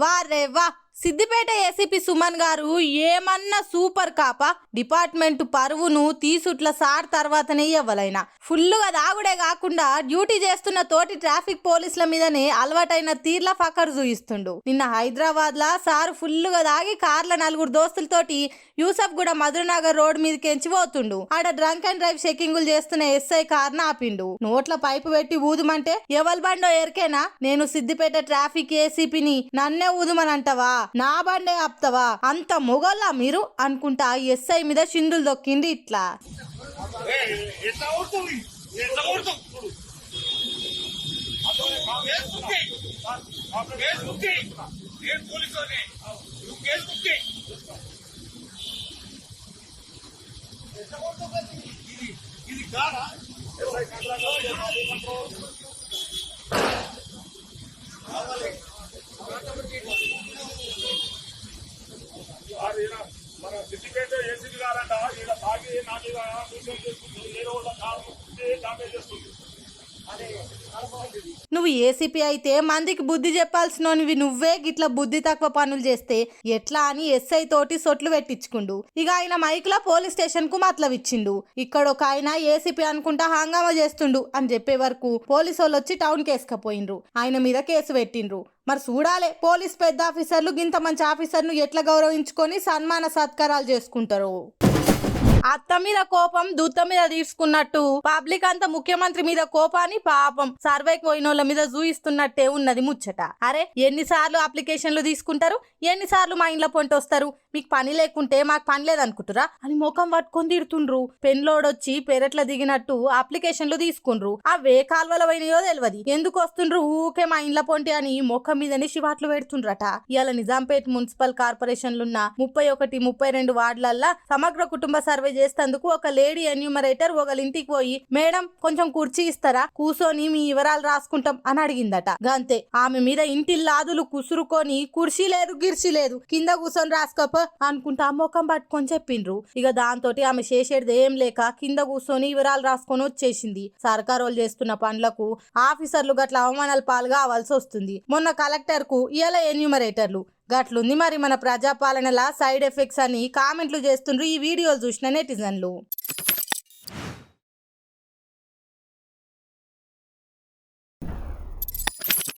వారే వా సిద్దిపేట ఏసీపీ సుమన్ గారు ఏమన్నా సూపర్ కాప డిపార్ట్మెంట్ పరువును తీసుట్ల సార్ తర్వాతనే ఎవరైనా ఫుల్లుగా దాగుడే కాకుండా డ్యూటీ చేస్తున్న తోటి ట్రాఫిక్ పోలీసుల మీదనే అలవాటైన తీర్ల ఫకర్ చూయిస్తుండు. నిన్న హైదరాబాద్ లా సార్ ఫుల్లుగా దాగి కార్ల 4 దోస్తులతోటి యూసఫ్ గూడ మధురనగర్ రోడ్ మీదకెంచి పోతుండు. ఆడ డ్రంక్ అండ్ డ్రైవ్ చెకింగులు చేస్తున్న ఎస్ఐ కార్ను ఆపిండు. నోట్ల పైపు పెట్టి ఊదుమంటే ఎవల్ బండో ఎరికేనా, నేను సిద్దిపేట ట్రాఫిక్ ఏసీపీని, నన్నే ఊదుమనంటవా, నా బండే ఆప్తవా, అంత మొగల్లా మీరు అనుకుంటా ఎస్ఐ మీద చిందులు దొక్కింది. ఇట్లా మన సిద్దిపేట ఏసీబీ గారంట ఈడ తాగి నా మీద విషయం చేసుకుంటుంది, వేరే వాళ్ళ కారు డామేజ్ చేస్తుంది. నువ్వు ఏసీపీ అయితే మందికి బుద్ధి చెప్పాల్సినవి నువ్వే గిట్ల బుద్ధి తక్కువ పనులు చేస్తే ఎట్లా అని ఎస్ఐ తోటి సొట్లు పెట్టించుకుండు. ఇక ఆయన మైక్ లో పోలీస్ స్టేషన్ కు మతలవిచ్చిండు. ఇక్కడ ఒక ఆయన ఏసీపీ అనుకుంటా హంగామా చేస్తుండు అని చెప్పే వరకు పోలీసు వాళ్ళు వచ్చి టౌన్ కేసుకపోయిండ్రు. ఆయన మీద కేసు పెట్టిండ్రు. మరి చూడాలే పోలీస్ పెద్ద ఆఫీసర్లు గింత మంచి ఆఫీసర్ను ఎట్లా గౌరవించుకొని సన్మాన సత్కారాలు చేసుకుంటారు. అత్త మీద కోపం దుత్త మీద తీసుకున్నట్టు పబ్లిక్ అంతా ముఖ్యమంత్రి మీద కోపాన్ని పాపం సర్వేకి పోయినోళ్ళ మీద చూయిస్తున్నట్టే ఉన్నది ముచ్చట. అరే ఎన్నిసార్లు అప్లికేషన్లు తీసుకుంటారు, ఎన్నిసార్లు మా ఇంట్లో పొంటి వస్తారు, మీకు పని లేకుంటే మాకు పని లేదనుకుంటురా అని ముఖం పట్టుకొని తిడుతుండ్రు. పెన్లోడొచ్చి పెరట్ల దిగినట్టు అప్లికేషన్లు తీసుకుండ్రు. అవే కాల్వల పోయినాయో తెలియదు, ఎందుకు వస్తుండ్రు ఊకే మా ఇంట్లో పొంటి అని ముఖం మీదని శివాట్లు పెడుతుండ్రట. ఇవాళ నిజాంపేట్ మున్సిపల్ కార్పొరేషన్లున్న 31, 32 వార్డులల్లా సమగ్ర కుటుంబ సర్వే చేసేందుకు ఒక లేడీ ఎన్యూమరేటర్ ఒకళ్ళ ఇంటికి పోయి, మేడం కొంచెం కుర్చీ ఇస్తారా, కూసోని మీ వివరాలు రాసుకుంటాం అని అడిగిందట. గంతే, ఆమె మీద ఇంటిల్లాదులు కుసురుకొని కుర్చీ లేదు గిర్చి లేదు, కింద కూర్చొని రాసుకోప అనుకుంటా ముఖం పట్టుకొని చెప్పిండ్రు. ఇక దాంతో ఆమె చేసేది ఏం లేక కింద కూర్చొని వివరాలు రాసుకొని వచ్చేసింది. సర్కారు వాళ్ళు చేస్తున్న పనులకు ఆఫీసర్లు గట్ల అవమానాలు పాలు కావాల్సి వస్తుంది. మొన్న కలెక్టర్ కు ఇలా ఎన్యూమరేటర్లు గట్లుంది. మరి మన ప్రజాపాలనలా సైడ్ ఎఫెక్ట్స్ అని కామెంట్లు చేస్తుండ్రు ఈ వీడియోలు చూసిన నెటిజన్లు.